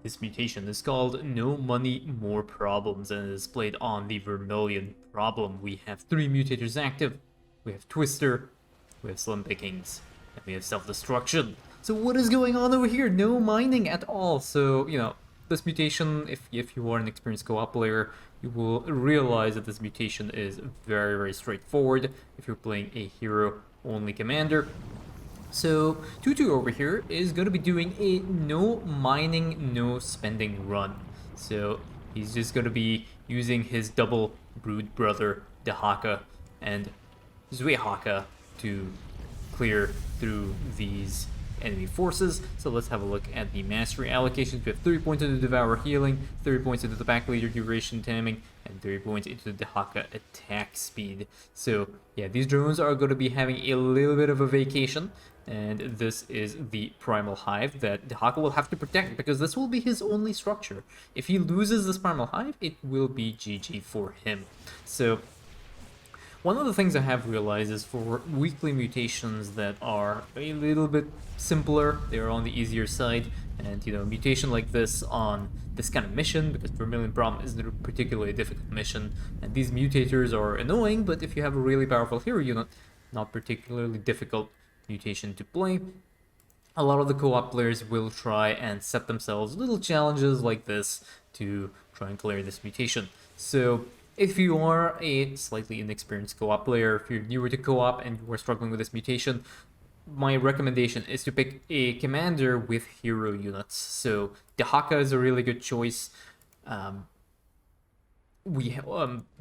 This mutation is called No Money, More Problems and is played on the Vermillion Problem. We have 3 mutators active. We have Twister, we have Slim Pickings, and we have Self-Destruction. So what is going on over here? No mining at all. So, this mutation, if you are an experienced co-op player, you will realize that this mutation is very, very straightforward if you're playing a hero-only commander. So Tutu over here is going to be doing a no mining, no spending run. So he's just going to be using his double brood brother Dehaka and Dehaka to clear through these enemy forces. So let's have a look at the mastery allocations. We have 30 points into Devour healing, 30 points into the back leader duration taming, and 30 points into the Dehaka attack speed. So yeah, these drones are going to be having a little bit of a vacation, and this is the primal hive that Dehaka will have to protect because this will be his only structure. If he loses this primal hive, it will be GG for him. So one of the things I have realized is for weekly mutations that are a little bit simpler, they're on the easier side, and a mutation like this on this kind of mission, because Vermillion Problem isn't a particularly difficult mission, and these mutators are annoying, but if you have a really powerful hero unit, not particularly difficult mutation to play. A lot of the co-op players will try and set themselves little challenges like this to try and clear this mutation. So if you are a slightly inexperienced co-op player, if you're newer to co-op and you are struggling with this mutation, my recommendation is to pick a commander with hero units. So Dehaka is a really good choice.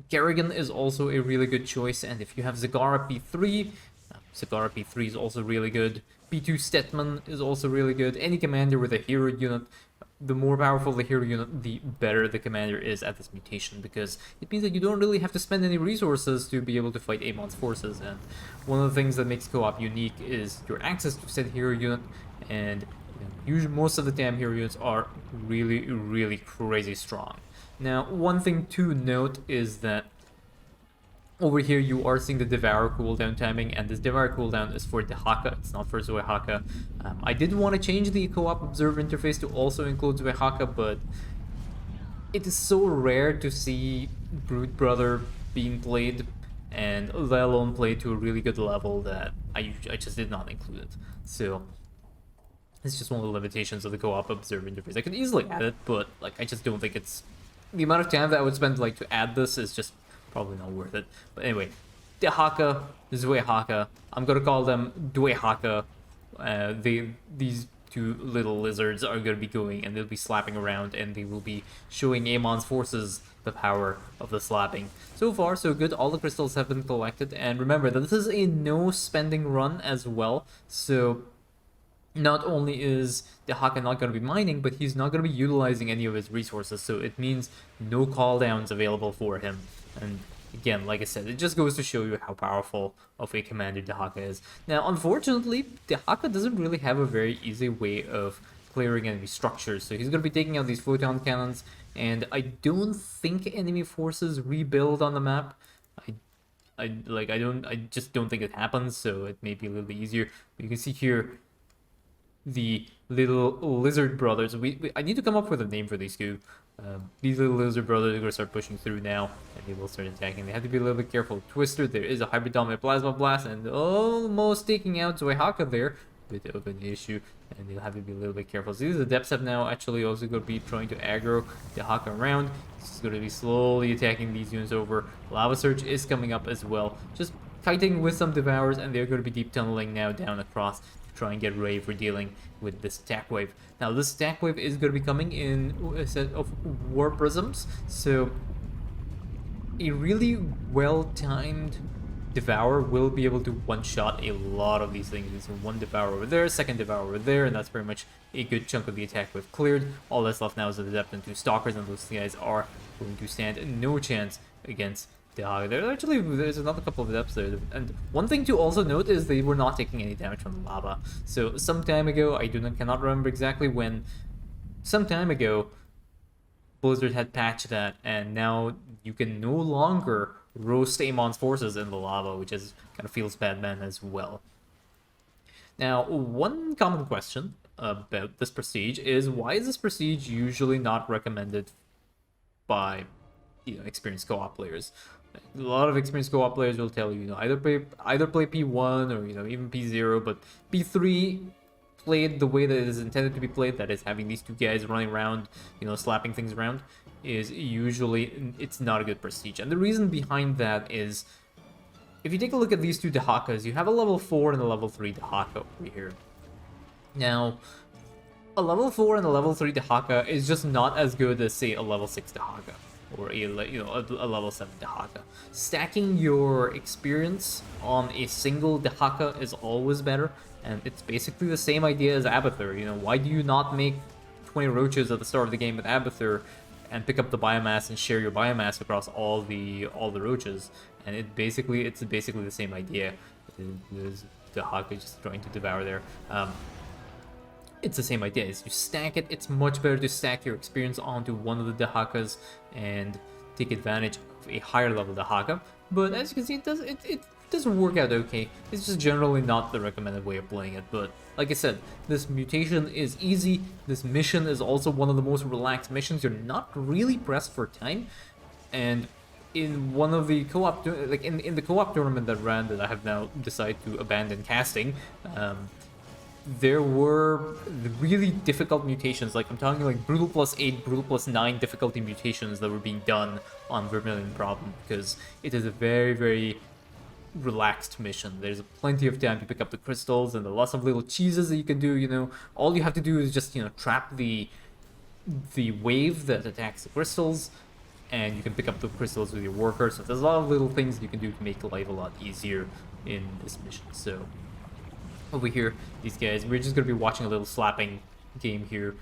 Kerrigan is also a really good choice, and if you have Zagara P3, Zagara P3 is also really good. P2 Stetman is also really good. Any commander with a hero unit, the more powerful the hero unit, the better the commander is at this mutation, because it means that you don't really have to spend any resources to be able to fight Amon's forces. And one of the things that makes co-op unique is your access to said hero unit, and usually most of the damn hero units are really, really crazy strong. Now, one thing to note is that over here you are seeing the Devour cooldown timing, and this Devour cooldown is for Dehaka, it's not for Dehaka. I did want to change the co-op observe interface to also include Dehaka, but it is so rare to see Brood Brother being played, and let alone played to a really good level, that I just did not include it. So it's just one of the limitations of the co-op observe interface. I could easily add it, but I just don't think it's the amount of time that I would spend to add this is just probably not worth it. But anyway, Dehaka, Dehaka, I'm gonna call them Dehaka. These two little lizards are gonna be going, and they'll be slapping around, and they will be showing Amon's forces the power of the slapping. So far, so good. All the crystals have been collected, and remember that this is a no spending run as well. So not only is Dehaka not going to be mining, but he's not going to be utilizing any of his resources, so it means no cooldowns available for him. And again, like I said, it just goes to show you how powerful of a commander Dehaka is. Now, unfortunately, Dehaka doesn't really have a very easy way of clearing enemy structures, so he's going to be taking out these photon cannons, and I don't think enemy forces rebuild on the map. I just don't think it happens, so it may be a little bit easier. But you can see here the little lizard brothers. I need to come up with a name for these two. These little lizard brothers are going to start pushing through now, and they will start attacking. They have to be a little bit careful. Twister, there is a hybrid dominant plasma blast, and almost taking out Dehaka there. Bit of an issue, and they'll have to be a little bit careful. So these Adepts have now actually also going to be trying to aggro Dehaka around. This is going to be slowly attacking these units over. Lava Surge is coming up as well, just fighting with some Devours, and they're going to be deep tunneling now down across to try and get ready for dealing with this attack wave. Now this attack wave is going to be coming in a set of War Prisms, so a really well-timed Devour will be able to one-shot a lot of these things. So one Devour over there, second Devour over there, and that's pretty much a good chunk of the attack wave cleared. All that's left now is the Adept and 2 Stalkers, and those guys are going to stand no chance against Dehaka. There's another couple of Adepts there, and one thing to also note is they were not taking any damage from the lava. So some time ago, cannot remember exactly when, some time ago, Blizzard had patched that, and now you can no longer roast Amon's forces in the lava, which is kind of feels bad man as well. Now, one common question about this prestige is, why is this prestige usually not recommended by experienced co-op players? A lot of experienced co-op players will tell you, either play P1 or even P0, but P3 played the way that it is intended to be played, that is having these two guys running around, slapping things around, is usually, it's not a good prestige. And the reason behind that is, if you take a look at these two Dehakas, you have a level 4 and a level 3 Dehaka over here. Now, a level 4 and a level 3 Dehaka is just not as good as, say, a level 6 Dehaka, or a level 7 Dehaka. Stacking your experience on a single Dehaka is always better, and it's basically the same idea as Abathur. Why do you not make 20 roaches at the start of the game with Abathur and pick up the biomass and share your biomass across all the roaches? And it's basically the same idea. There's Dehaka just trying to devour there. It's the same idea. Is you stack it. It's much better to stack your experience onto one of the Dehakas and take advantage of a higher level Dehaka. But as you can see, it doesn't work out okay. It's just generally not the recommended way of playing it. But like I said, this mutation is easy. This mission is also one of the most relaxed missions. You're not really pressed for time. And in one of the co-op, like in the co-op tournament that ran, that I have now decided to abandon casting, there were really difficult mutations. Like, I'm talking like brutal +8, brutal +9 difficulty mutations that were being done on Vermillion Problem, because it is a very, very relaxed mission. There's plenty of time to pick up the crystals, and the lots of little cheeses that you can do. All you have to do is just trap the wave that attacks the crystals, and you can pick up the crystals with your worker. So there's a lot of little things you can do to make life a lot easier in this mission. So over here, these guys, we're just going to be watching a little slapping game here.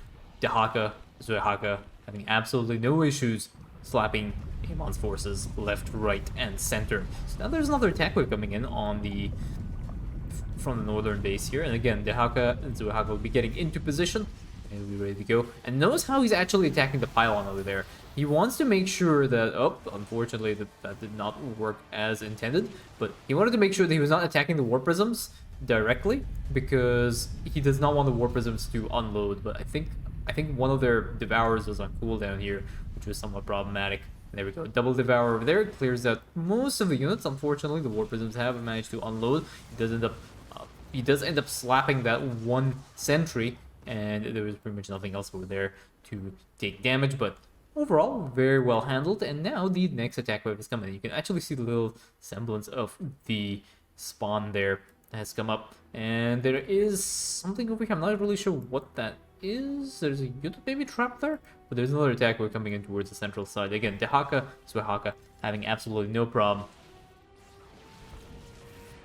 Dehaka, Dehaka having absolutely no issues slapping Amon's forces left, right, and center. So now there's another attack wave coming in from the northern base here. And again, Dehaka and Dehaka will be getting into position and we'll be ready to go. And notice how he's actually attacking the pylon over there. He wants to make sure that, unfortunately that did not work as intended, but he wanted to make sure that he was not attacking the war prisms directly, because he does not want the war prisms to unload. But I think one of their devours was on cooldown here, which was somewhat problematic. There we go, double devour over there, clears out most of the units. Unfortunately, the war prisms have managed to unload. He does end up slapping that one sentry, and there was pretty much nothing else over there to take damage, but overall, very well handled. And now the next attack wave is coming. You can actually see the little semblance of the spawn there has come up, and there is something over here. I'm not really sure what that is. There's a unit maybe trapped there, but there's another attack wave coming in towards the central side. Again, Dehaka, Dehaka having absolutely no problem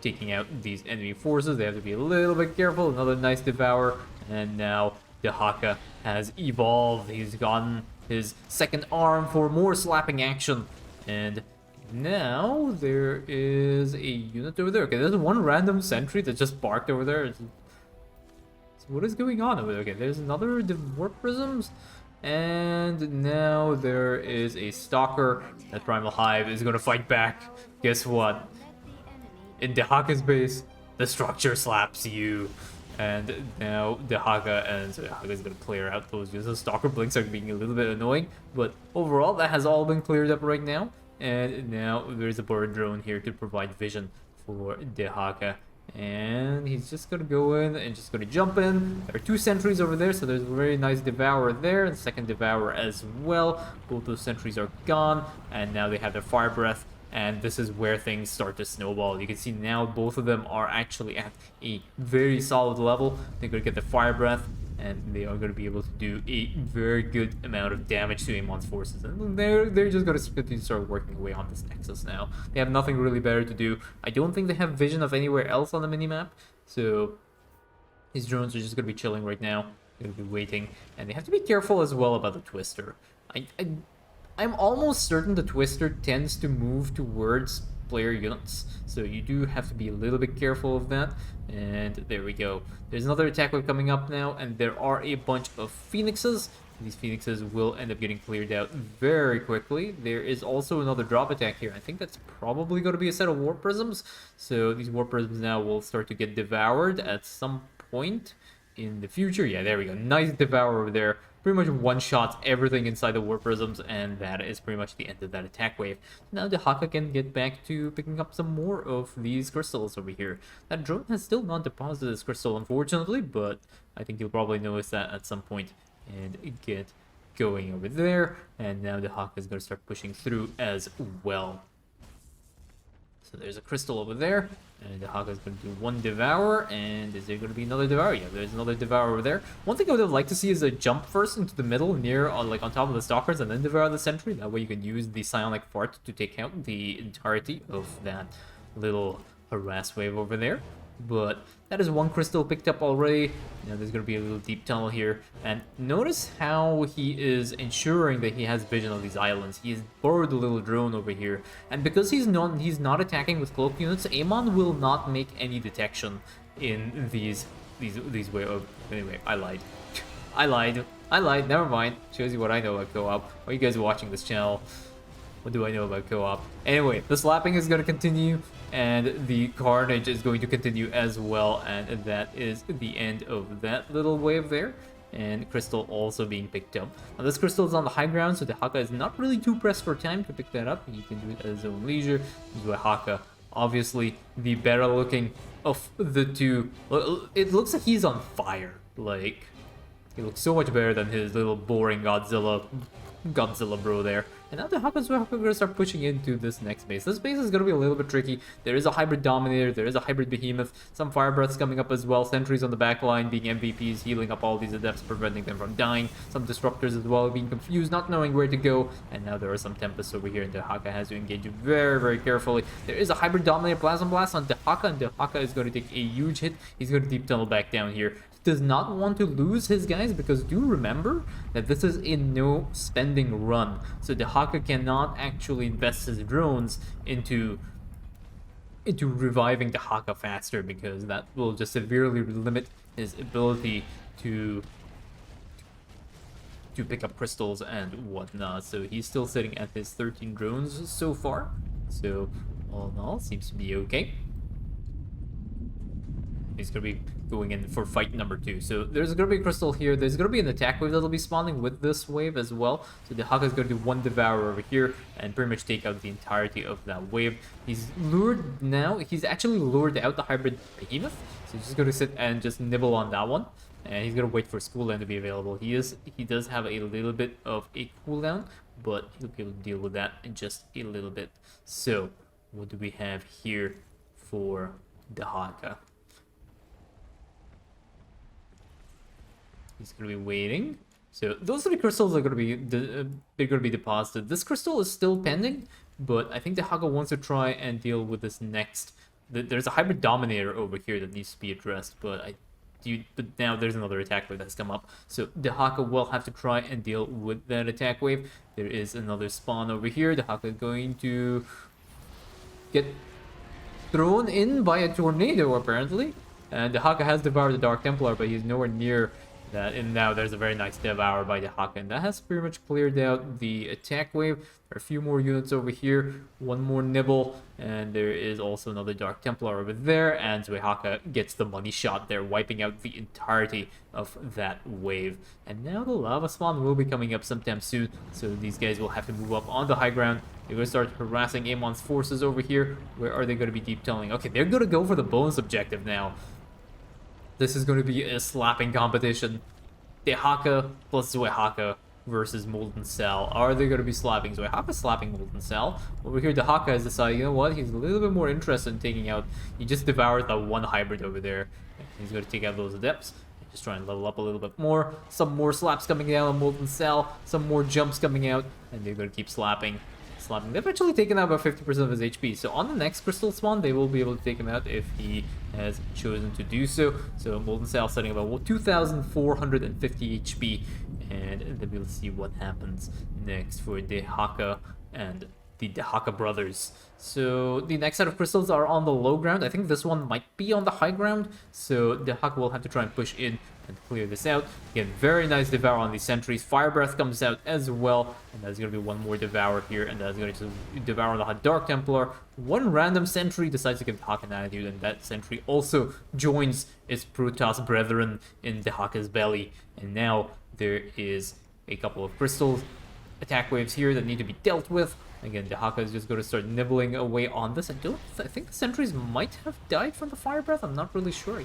taking out these enemy forces. They have to be a little bit careful. Another nice devour, and now Dehaka has evolved. He's gotten his second arm for more slapping action, and now there is a unit over there. Okay, there's one random sentry that just barked over there. So what is going on over there? Okay, there's another warp prisms, and now there is a stalker. That Primal Hive is going to fight back. Guess what? In Dehaka's base, the structure slaps you. And now Dehaka and Dehaka is going to clear out those units. The stalker blinks are being a little bit annoying, but overall that has all been cleared up right now. And now there's a bird drone here to provide vision for Dehaka. And he's just going to go in and just going to jump in. There are two sentries over there, so there's a very nice devourer there. And second devourer as well. Both those sentries are gone, and now they have their fire breath. And this is where things start to snowball. You can see now both of them are actually at a very solid level. They're going to get the fire breath, and they are going to be able to do a very good amount of damage to Amon's forces. And they're just going to continue to start working away on this Nexus now. They have nothing really better to do. I don't think they have vision of anywhere else on the minimap, so these drones are just going to be chilling right now. They're going to be waiting, and they have to be careful as well about the Twister. I'm almost certain the Twister tends to move towards player units, so you do have to be a little bit careful of that. And there we go. There's another attack wave coming up now, and there are a bunch of Phoenixes. These Phoenixes will end up getting cleared out very quickly. There is also another drop attack here. I think that's probably going to be a set of War Prisms, so these War Prisms now will start to get devoured at some point. in the future. Yeah, there we go. Nice Devour over there. Pretty much one-shots everything inside the War Prisms, and that is pretty much the end of that attack wave. Now Dehaka can get back to picking up some more of these crystals over here. That drone has still not deposited this crystal, unfortunately, but I think you'll probably notice that at some point and get going over there. And now Dehaka is going to start pushing through as well. So there's a crystal over there, and Dehaka is going to do one Devour, and is there going to be another Devour? Yeah, there's another Devour over there. One thing I would have liked to see is a jump first into the middle, near, like on top of the Stalkers, and then Devour the Sentry. That way you can use the Psionic Fart to take out the entirety of that little harass wave over there. But that is one crystal picked up already. Now there's going to be a little deep tunnel here. And notice how he is ensuring that he has vision of these islands. He has borrowed a little drone over here. And because he's not attacking with cloak units, Amon will not make any detection in these way. Oh, anyway, I lied. I lied. Never mind. Shows you what I know about co-op. Why are you guys watching this channel? What do I know about co-op? Anyway, the slapping is going to continue, and the carnage is going to continue as well, and that is the end of that little wave there. And Crystal also being picked up. Now this Crystal is on the high ground, so Dehaka is not really too pressed for time to pick that up. He can do it at his own leisure. Dehaka, obviously the better looking of the two. It looks like he's on fire. Like, he looks so much better than his little boring Godzilla bro there. And now Dehaka's going to start pushing into this next base. This base is going to be a little bit tricky. There is a hybrid Dominator, there is a hybrid Behemoth, some Fire Breaths coming up as well, sentries on the back line being MVPs, healing up all these adepts, preventing them from dying, some Disruptors as well, being confused, not knowing where to go, and now there are some Tempests over here, and Dehaka has to engage very, very carefully. There is a hybrid Dominator Plasma Blast on Dehaka, and Dehaka is going to take a huge hit. He's going to deep tunnel back down here. Does not want to lose his guys, because do remember that this is a no spending run, so Dehaka cannot actually invest his drones into reviving Dehaka faster, because that will just severely limit his ability to pick up crystals and whatnot. So he's still sitting at his 13 drones so far, so all in all seems to be okay. He's going to be going in for fight number 2. So there's going to be a crystal here. There's going to be an attack wave that'll be spawning with this wave as well. So Dehaka is going to do one Devour over here and pretty much take out the entirety of that wave. He's lured now. He's actually lured out the hybrid Behemoth. So he's just going to sit and just nibble on that one. And he's going to wait for his cooldown to be available. He does have a little bit of a cooldown, but he'll be able to deal with that in just a little bit. So what do we have here for Dehaka? He's going to be waiting. So those 3 crystals are going to be deposited. This crystal is still pending, but I think Dehaka wants to try and deal with this next. There's a hybrid Dominator over here that needs to be addressed, but now there's another attack wave that's come up. So Dehaka will have to try and deal with that attack wave. There is another spawn over here. Dehaka is going to get thrown in by a tornado, apparently. And Dehaka has devoured the Dark Templar, but he's nowhere near that. And now there's a very nice Devour by Dehaka, and that has pretty much cleared out the attack wave. There are a few more units over here, one more Nibble, and there is also another Dark Templar over there, and Dehaka gets the money shot there, wiping out the entirety of that wave. And now the Lava Spawn will be coming up sometime soon, so these guys will have to move up on the high ground. They're going to start harassing Amon's forces over here. Where are they going to be deep tunneling? Okay, they're going to go for the bonus objective now. This is going to be a slapping competition. Dehaka plus Dehaka versus Molten Cell. Are they going to be slapping? Dehaka slapping Molten Cell. Over here, Dehaka has decided, you know what? He's a little bit more interested in taking out. He just devoured that one hybrid over there. He's going to take out those adepts. Just try and level up a little bit more. Some more slaps coming down on Molten Cell. Some more jumps coming out. And they're going to keep slapping. They've actually taken out about 50% of his HP. So on the next crystal spawn, they will be able to take him out if he has chosen to do so. So Molten Cell setting about 2,450 HP. And then we'll see what happens next for Dehaka and the Dehaka brothers. So the next set of crystals are on the low ground. I think this one might be on the high ground. So Dehaka will have to try and push in and clear this out. Again, very nice devour on these sentries. Fire Breath comes out as well, and that's going to be one more devour here, and that's going to devour the Dark Templar. One random sentry decides to give Dehaka an attitude, and that sentry also joins its Protoss brethren in Dehaka's belly. And now there is a couple of crystals attack waves here that need to be dealt with. Again, Dehaka is just going to start nibbling away on this. I think the sentries might have died from the Fire Breath. I'm not really sure.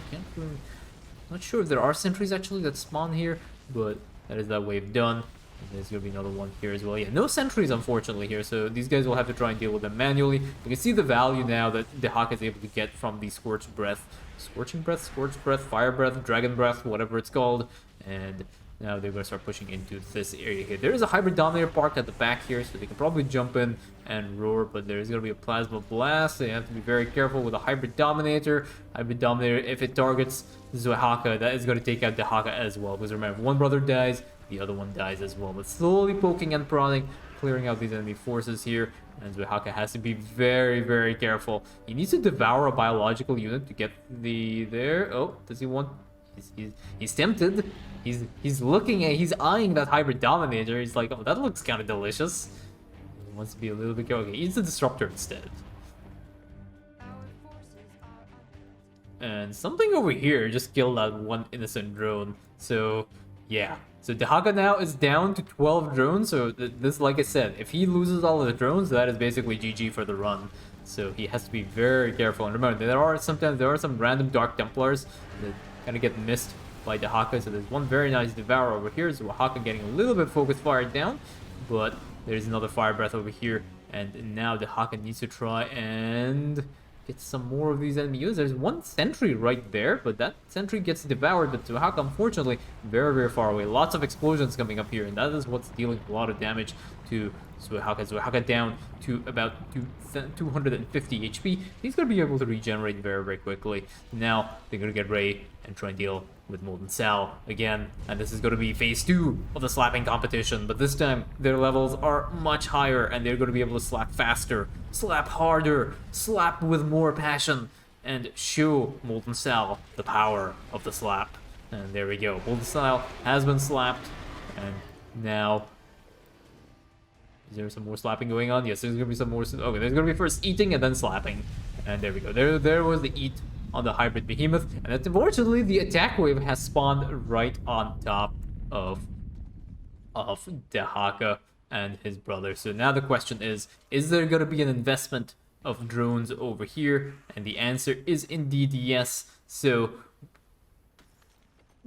Not sure if there are sentries actually that spawn here, but that is that wave done. And there's going to be another one here as well. Yeah, no sentries unfortunately here, so these guys will have to try and deal with them manually. You can see the value now that Dehaka is able to get from the Scorched Breath, Fire Breath, Dragon Breath, whatever it's called, and now they're going to start pushing into this area here. There is a Hybrid Dominator park at the back here, so they can probably jump in and roar, but there's going to be a Plasma Blast, so you have to be very careful with a Hybrid Dominator. Hybrid Dominator, if it targets Dehaka, that is going to take out Dehaka as well, because remember, one brother dies, the other one dies as well. But slowly poking and prodding, clearing out these enemy forces here, and Dehaka has to be very, very careful. He needs to devour a biological unit to get there. Oh, does he want... He's tempted. He's looking at, he's eyeing that Hybrid Dominator. He's like, oh, that looks kind of delicious. He wants to be a little bit careful. Okay, he eats the Disruptor instead. And something over here just killed that one innocent drone. So, yeah. So Dehaka now is down to 12 drones. So this, like I said, if he loses all of the drones, that is basically GG for the run. So he has to be very careful. And remember, there are some random Dark Templars that kind of get missed by Dehaka. So there's one very nice devour over here. So Dehaka getting a little bit focus fired down, but there's another Fire Breath over here, and now Dehaka needs to try and get some more of these enemy units. There's one sentry right there, but that sentry gets devoured. But Dehaka, unfortunately, very, very far away. Lots of explosions coming up here, and that is what's dealing a lot of damage to Dehaka. Dehaka down to about 250 HP. He's going to be able to regenerate very, very quickly. Now they're going to get ready and try and deal with Molten Sal again, and this is going to be phase 2 of the slapping competition, but this time their levels are much higher and they're going to be able to slap faster, slap harder, slap with more passion, and show Molten Sal the power of the slap. And there we go, Molten Sal has been slapped, and now is there some more slapping going on? Yes, there's going to be some more. Okay, there's going to be first eating and then slapping, and there we go. There was the eat on the Hybrid Behemoth, and unfortunately the attack wave has spawned right on top of Dehaka and his brother. So now the question is there going to be an investment of drones over here? And the answer is indeed yes. So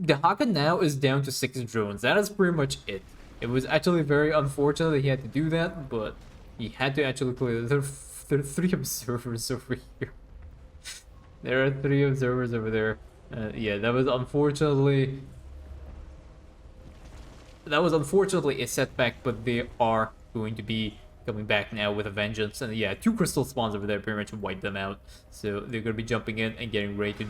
Dehaka now is down to 6 drones. That is pretty much it. It was actually very unfortunate that he had to do that, but he had to actually clear. There are 3 observers over here. There are 3 observers over there. Yeah, that was unfortunately a setback, but they are going to be coming back now with a vengeance. And yeah, 2 crystal spawns over there pretty much wiped them out. So they're going to be jumping in and getting ready to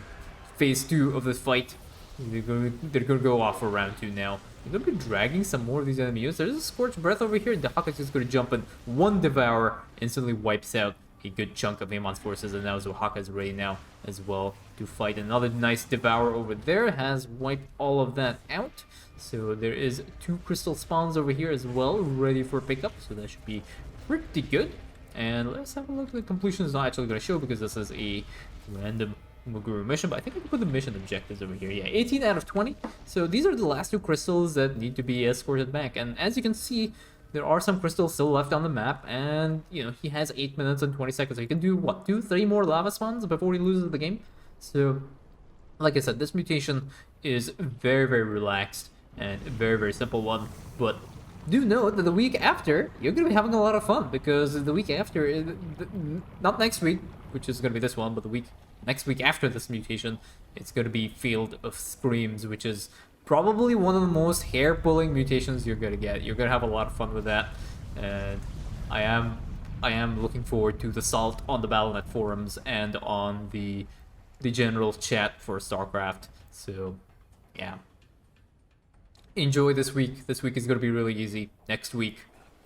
phase 2 of this fight. They're going to go off for round 2 now. They're going to be dragging some more of these enemy units. There's a Scorched Breath over here. Dehaka is just going to jump in. One Devour instantly wipes out a good chunk of Amon's forces, and now Dehaka is ready now as well to fight. Another nice Devour over there has wiped all of that out. So there is 2 crystal spawns over here as well, ready for pickup. So that should be pretty good. And let's have a look. The completion is not actually going to show because this is a random Muguru mission, but I think I can put the mission objectives over here. Yeah, 18 out of 20. So these are the last 2 crystals that need to be escorted back. And as you can see, there are some crystals still left on the map, and you know, he has 8 minutes and 20 seconds. So he can do what, 2-3 more lava spawns before he loses the game. So like I said, this mutation is very, very relaxed and a very, very simple one. But do note that the week after, you're going to be having a lot of fun, because the week after, not next week, which is going to be this one, but the next week after this mutation, it's going to be Field of Screams, which is probably one of the most hair-pulling mutations you're going to get. You're going to have a lot of fun with that, and I am looking forward to the salt on the Battle.net forums and on the general chat for Starcraft. So yeah, enjoy this week. This week is going to be really easy. Next week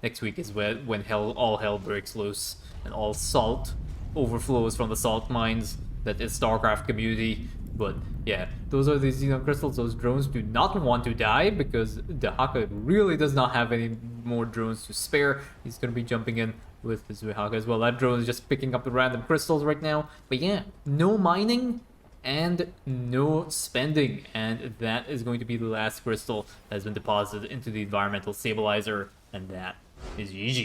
is when all hell breaks loose and all salt overflows from the salt mines that is Starcraft community. But yeah, those are the Xenon crystals. Those drones do not want to die because Dehaka really does not have any more drones to spare. He's going to be jumping in with his Dehaka as well. That drone is just picking up the random crystals right now. But yeah, no mining and no spending. And that is going to be the last crystal that has been deposited into the environmental stabilizer. And that is GG.